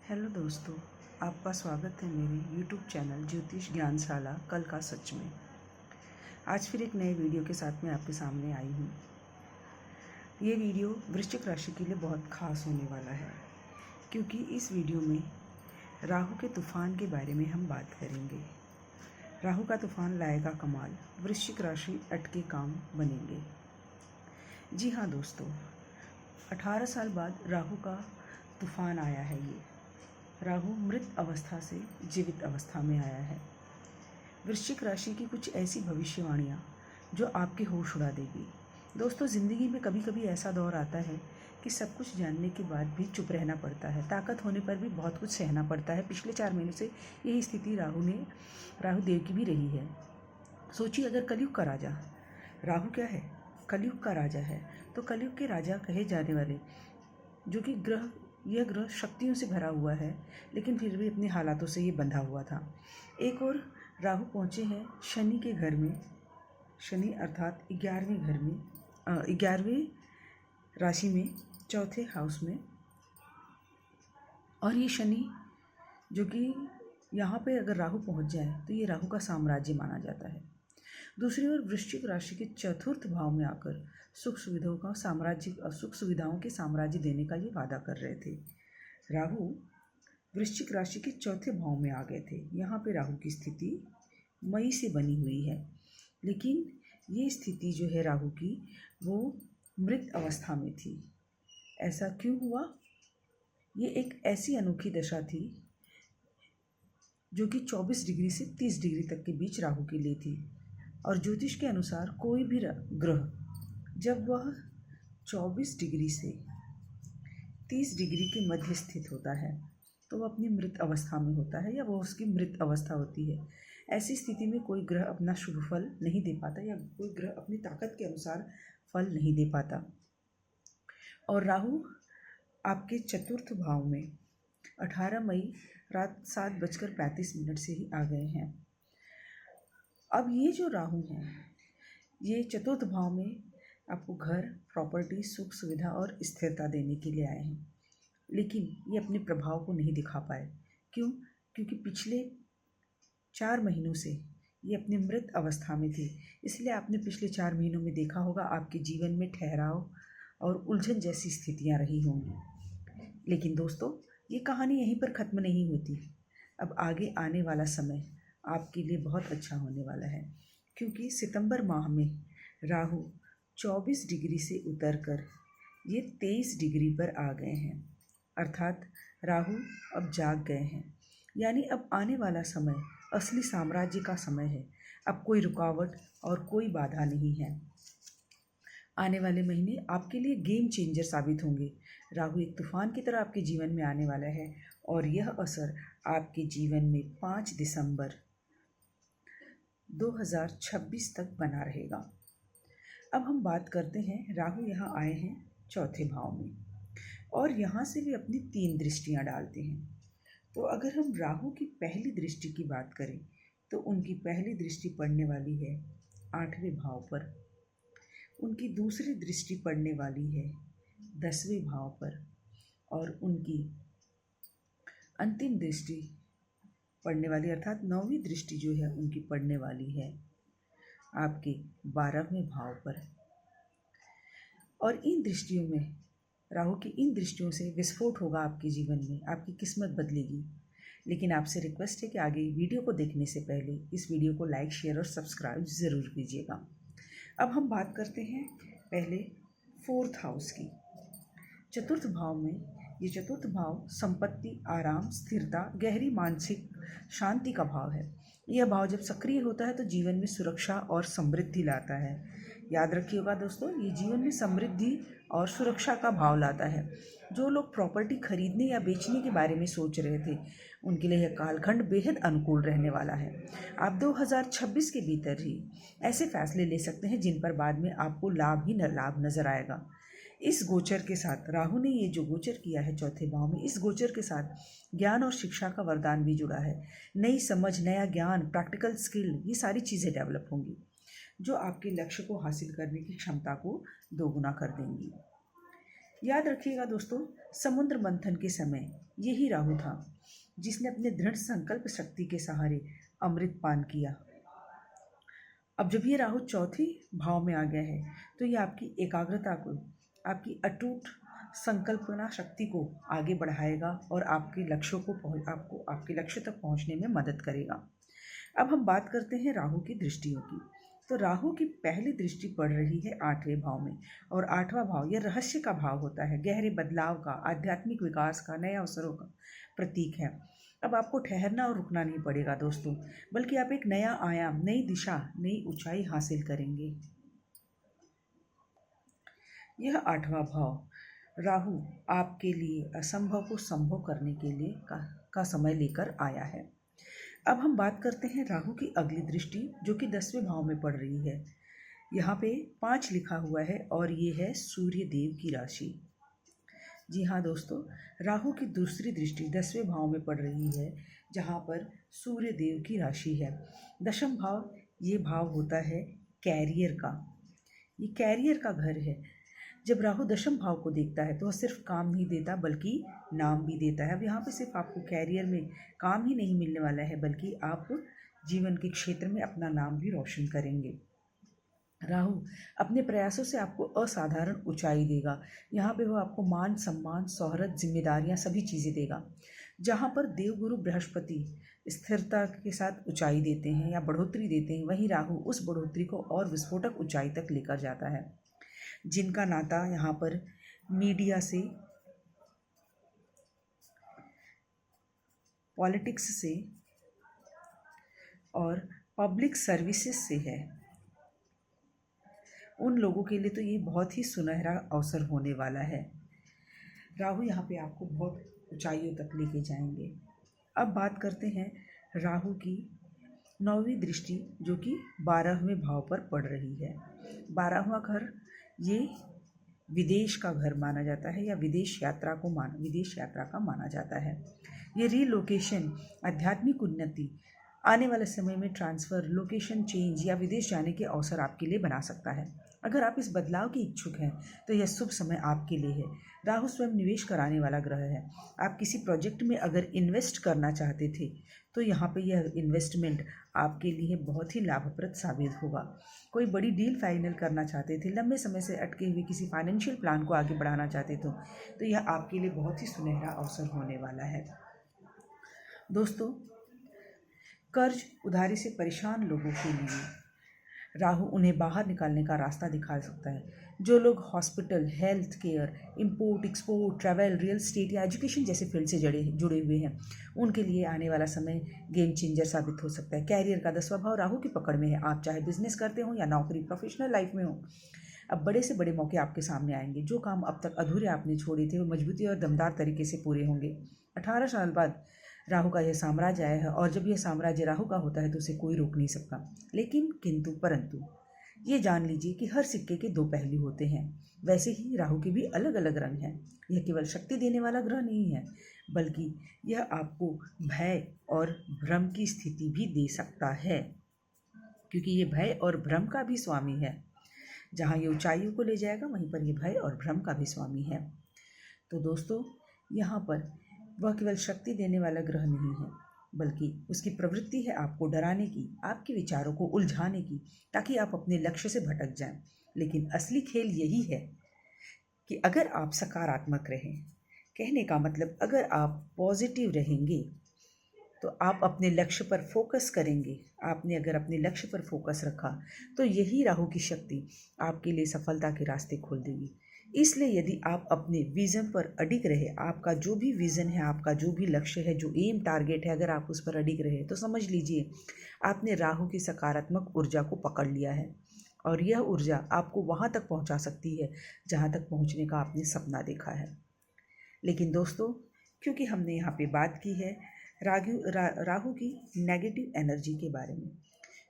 Hello दोस्तों, आपका स्वागत है मेरे YouTube चैनल ज्योतिष ज्ञानशाला कल का सच में। आज फिर एक नए वीडियो के साथ मैं आपके सामने आई हूँ। ये वीडियो वृश्चिक राशि के लिए बहुत खास होने वाला है, क्योंकि इस वीडियो में राहु के तूफान के बारे में हम बात करेंगे। राहु का तूफान लाएगा कमाल, वृश्चिक राशि अटके काम बनेंगे। जी हाँ दोस्तों, 18 साल बाद राहु का तूफान आया है। ये राहु मृत अवस्था से जीवित अवस्था में आया है। वृश्चिक राशि की कुछ ऐसी भविष्यवाणियाँ जो आपके होश उड़ा देगी। दोस्तों, ज़िंदगी में कभी कभी ऐसा दौर आता है कि सब कुछ जानने के बाद भी चुप रहना पड़ता है, ताकत होने पर भी बहुत कुछ सहना पड़ता है। पिछले 4 महीनों से यही स्थिति राहु देव की भी रही है। सोचिए, अगर कलयुग का राजा राहु क्या है, कलयुग का राजा है, तो कलयुग के राजा कहे जाने वाले जो कि यह ग्रह शक्तियों से भरा हुआ है, लेकिन फिर भी अपने हालातों से ये बंधा हुआ था। एक और राहु पहुँचे हैं शनि के घर में, शनि अर्थात 11वें घर में, 11वें राशि में, चौथे हाउस में। और ये शनि जो कि यहाँ पे अगर राहु पहुँच जाए तो ये राहु का साम्राज्य माना जाता है। दूसरी ओर वृश्चिक राशि के चतुर्थ भाव में आकर सुख सुविधाओं के साम्राज्य देने का ये वादा कर रहे थे। राहु वृश्चिक राशि के चौथे भाव में आ गए थे। यहाँ पे राहु की स्थिति मई से बनी हुई है, लेकिन ये स्थिति जो है राहु की, वो मृत अवस्था में थी। ऐसा क्यों हुआ? ये एक ऐसी अनोखी दशा थी जो कि 24 डिग्री से 30 डिग्री तक के बीच राहु के लिए थी। और ज्योतिष के अनुसार कोई भी ग्रह जब वह 24 डिग्री से 30 डिग्री के मध्य स्थित होता है तो वह अपनी मृत अवस्था में होता है, या वह उसकी मृत अवस्था होती है। ऐसी स्थिति में कोई ग्रह अपना शुभ फल नहीं दे पाता, या कोई ग्रह अपनी ताकत के अनुसार फल नहीं दे पाता। और राहु आपके चतुर्थ भाव में 18 मई रात 7:35 से ही आ गए हैं। अब ये जो राहु हैं, ये चतुर्थ भाव में आपको घर, प्रॉपर्टी, सुख सुविधा और स्थिरता देने के लिए आए हैं, लेकिन ये अपने प्रभाव को नहीं दिखा पाए। क्यों? क्योंकि पिछले 4 महीनों से ये अपने मृत अवस्था में थे। इसलिए आपने पिछले 4 महीनों में देखा होगा आपके जीवन में ठहराव और उलझन जैसी स्थितियाँ रही होंगी। लेकिन दोस्तों, ये कहानी यहीं पर ख़त्म नहीं होती। अब आगे आने वाला समय आपके लिए बहुत अच्छा होने वाला है, क्योंकि सितंबर माह में राहु 24 डिग्री से उतरकर ये 23 डिग्री पर आ गए हैं। अर्थात राहु अब जाग गए हैं, यानी अब आने वाला समय असली साम्राज्य का समय है। अब कोई रुकावट और कोई बाधा नहीं है। आने वाले महीने आपके लिए गेम चेंजर साबित होंगे। राहु एक तूफान की तरह आपके जीवन में आने वाला है, और यह असर आपके जीवन में 5 दिसंबर 2026 तक बना रहेगा। अब हम बात करते हैं, राहु यहाँ आए हैं चौथे भाव में, और यहाँ से भी अपनी 3 दृष्टियाँ डालते हैं। तो अगर हम राहु की पहली दृष्टि की बात करें तो उनकी पहली दृष्टि पड़ने वाली है 8वें भाव पर, उनकी दूसरी दृष्टि पड़ने वाली है 10वें भाव पर, और उनकी अंतिम दृष्टि पड़ने वाली अर्थात 9वीं दृष्टि जो है उनकी पड़ने वाली है आपके 12वें भाव पर। और इन दृष्टियों में, राहु की इन दृष्टियों से विस्फोट होगा आपके जीवन में, आपकी किस्मत बदलेगी। लेकिन आपसे रिक्वेस्ट है कि आगे वीडियो को देखने से पहले इस वीडियो को लाइक, शेयर और सब्सक्राइब ज़रूर कीजिएगा। अब हम बात करते हैं पहले 4th हाउस की। चतुर्थ भाव में, ये चतुर्थ भाव संपत्ति, आराम, स्थिरता, गहरी मानसिक शांति का भाव है। यह भाव जब सक्रिय होता है तो जीवन में सुरक्षा और समृद्धि लाता है। याद रखिएगा दोस्तों, ये जीवन में समृद्धि और सुरक्षा का भाव लाता है। जो लोग प्रॉपर्टी खरीदने या बेचने के बारे में सोच रहे थे, उनके लिए यह कालखंड बेहद अनुकूल रहने वाला है। आप 2026 के भीतर ही ऐसे फैसले ले सकते हैं जिन पर बाद में आपको लाभ ही लाभ नजर आएगा। इस गोचर के साथ, राहु ने ये जो गोचर किया है चौथे भाव में, इस गोचर के साथ ज्ञान और शिक्षा का वरदान भी जुड़ा है। नई समझ, नया ज्ञान, प्रैक्टिकल स्किल, ये सारी चीज़ें डेवलप होंगी जो आपके लक्ष्य को हासिल करने की क्षमता को दोगुना कर देंगी। याद रखिएगा दोस्तों, समुद्र मंथन के समय यही राहु था जिसने अपने दृढ़ संकल्प शक्ति के सहारे अमृत पान किया। अब जब ये राहु चौथे भाव में आ गया है तो ये आपकी एकाग्रता को, आपकी अटूट संकल्पना शक्ति को आगे बढ़ाएगा और आपके लक्ष्य तक पहुंचने में मदद करेगा। अब हम बात करते हैं राहु की दृष्टियों की। तो राहु की पहली दृष्टि पड़ रही है 8वें भाव में, और 8वां भाव यह रहस्य का भाव होता है, गहरे बदलाव का, आध्यात्मिक विकास का, नए अवसरों का प्रतीक है। अब आपको ठहरना और रुकना नहीं पड़ेगा दोस्तों, बल्कि आप एक नया आयाम, नई दिशा, नई ऊंचाई हासिल करेंगे। यह 8वां भाव राहु आपके लिए असंभव को संभव करने के लिए का समय लेकर आया है। अब हम बात करते हैं राहु की अगली दृष्टि जो कि 10वें भाव में पड़ रही है। यहाँ पे 5 लिखा हुआ है और ये है सूर्य देव की राशि। जी हाँ दोस्तों, राहु की दूसरी दृष्टि 10वें भाव में पड़ रही है जहाँ पर सूर्य देव की राशि है। दशम भाव ये भाव होता है कैरियर का, ये कैरियर का घर है। जब राहु दशम भाव को देखता है तो वह सिर्फ काम नहीं देता बल्कि नाम भी देता है। अब यहाँ पे सिर्फ आपको कैरियर में काम ही नहीं मिलने वाला है बल्कि आप जीवन के क्षेत्र में अपना नाम भी रोशन करेंगे। राहु अपने प्रयासों से आपको असाधारण ऊंचाई देगा। यहाँ पे वो आपको मान सम्मान, शोहरत, जिम्मेदारियाँ सभी चीज़ें देगा। जहाँ पर देवगुरु बृहस्पति स्थिरता के साथ ऊंचाई देते हैं या बढ़ोतरी देते हैं, वहीं राहु उस बढ़ोतरी को और विस्फोटक ऊंचाई तक लेकर जाता है। जिनका नाता यहाँ पर मीडिया से, पॉलिटिक्स से और पब्लिक सर्विसेज से है, उन लोगों के लिए तो ये बहुत ही सुनहरा अवसर होने वाला है। राहु यहाँ पे आपको बहुत ऊंचाइयों तक लेके जाएंगे। अब बात करते हैं राहु की 9वीं दृष्टि जो कि 12वें भाव पर पड़ रही है। 12वां घर ये विदेश का घर माना जाता है या विदेश यात्रा का माना जाता है। ये रीलोकेशन, आध्यात्मिक उन्नति, आने वाले समय में ट्रांसफ़र, लोकेशन चेंज या विदेश जाने के अवसर आपके लिए बना सकता है। अगर आप इस बदलाव के इच्छुक हैं तो यह शुभ समय आपके लिए है। राहु स्वयं निवेश कराने वाला ग्रह है। आप किसी प्रोजेक्ट में अगर इन्वेस्ट करना चाहते थे तो यहाँ पे यह इन्वेस्टमेंट आपके लिए बहुत ही लाभप्रद साबित होगा। कोई बड़ी डील फाइनल करना चाहते थे, लंबे समय से अटके हुए किसी फाइनेंशियल प्लान को आगे बढ़ाना चाहते थे तो यह आपके लिए बहुत ही सुनहरा अवसर होने वाला है। दोस्तों, कर्ज उधारी से परेशान लोगों के लिए राहु उन्हें बाहर निकालने का रास्ता दिखा सकता है। जो लोग hospital, health care, import export, travel, real estate या एजुकेशन जैसे फील्ड से जुड़े हुए हैं, उनके लिए आने वाला समय गेम चेंजर साबित हो सकता है। कैरियर का 10वां भाव राहु की पकड़ में है। आप चाहे बिजनेस करते हो या नौकरी, प्रोफेशनल लाइफ में हो, अब बड़े से बड़े मौके आपके सामने आएंगे। जो काम अब तक अधूरे आपने छोड़े थे वो मजबूती और दमदार तरीके से पूरे होंगे। 18 साल बाद राहु का यह साम्राज्य आया है और जब यह साम्राज्य राहु का होता है तो उसे कोई रोक नहीं सकता। लेकिन किंतु परंतु ये जान लीजिए कि हर सिक्के के 2 पहलू होते हैं। वैसे ही राहु के भी अलग अलग रंग हैं। यह केवल शक्ति देने वाला ग्रह नहीं है बल्कि यह आपको भय और भ्रम की स्थिति भी दे सकता है, क्योंकि ये भय और भ्रम का भी स्वामी है। जहाँ ये ऊंचाइयों को ले जाएगा वहीं पर ये भय और भ्रम का भी स्वामी है। तो दोस्तों, यहाँ पर वह केवल शक्ति देने वाला ग्रह नहीं है बल्कि उसकी प्रवृत्ति है आपको डराने की, आपके विचारों को उलझाने की, ताकि आप अपने लक्ष्य से भटक जाएं। लेकिन असली खेल यही है कि अगर आप सकारात्मक रहें, कहने का मतलब अगर आप पॉजिटिव रहेंगे तो आप अपने लक्ष्य पर फोकस करेंगे। आपने अगर अपने लक्ष्य पर फोकस रखा तो यही राहु की शक्ति आपके लिए सफलता के रास्ते खोल देगी। इसलिए यदि आप अपने विज़न पर अडिग रहे, आपका जो भी विज़न है, आपका जो भी लक्ष्य है, जो एम टारगेट है, अगर आप उस पर अडिग रहे तो समझ लीजिए आपने राहु की सकारात्मक ऊर्जा को पकड़ लिया है और यह ऊर्जा आपको वहाँ तक पहुँचा सकती है जहाँ तक पहुँचने का आपने सपना देखा है। लेकिन दोस्तों, क्योंकि हमने यहाँ पे बात की है राहु की नेगेटिव एनर्जी के बारे में,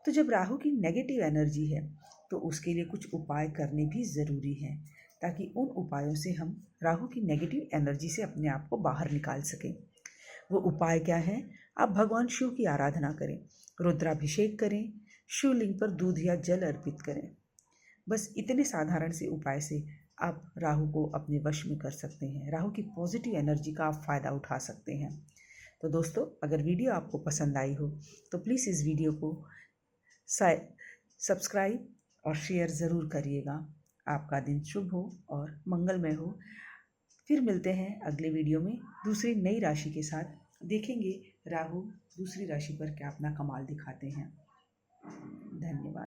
तो जब राहु की नेगेटिव एनर्जी है तो उसके लिए कुछ उपाय करने भी ज़रूरी हैं ताकि उन उपायों से हम राहु की नेगेटिव एनर्जी से अपने आप को बाहर निकाल सकें। वो उपाय क्या है? आप भगवान शिव की आराधना करें, रुद्राभिषेक करें, शिवलिंग पर दूध या जल अर्पित करें। बस इतने साधारण से उपाय से आप राहु को अपने वश में कर सकते हैं। राहु की पॉजिटिव एनर्जी का आप फ़ायदा उठा सकते हैं। तो दोस्तों, अगर वीडियो आपको पसंद आई हो तो प्लीज़ इस वीडियो को सब्सक्राइब और शेयर ज़रूर करिएगा। आपका दिन शुभ हो और मंगलमय हो। फिर मिलते हैं अगले वीडियो में दूसरी नई राशि के साथ। देखेंगे राहु दूसरी राशि पर क्या अपना कमाल दिखाते हैं। धन्यवाद।